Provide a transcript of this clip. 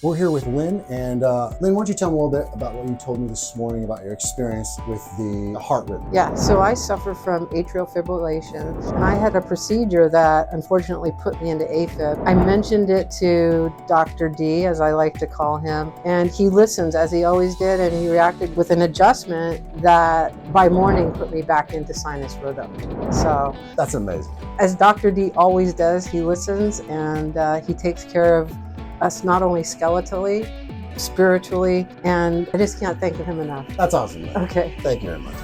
We're here with Lynn, and Lynn, why don't you tell me a little bit about what you told me this morning about your experience with the heart rhythm? Yeah, so I suffer from atrial fibrillation, and I had a procedure that unfortunately put me into AFib. I mentioned it to Dr. D, as I like to call him, and he listens, as he always did, and he reacted with an adjustment that by morning put me back into sinus rhythm. So That's amazing. as Dr. D always does, he listens and he takes care of us not only skeletally, spiritually, and I just can't thank him enough. That's awesome, Lynn. Okay. Thank you very much.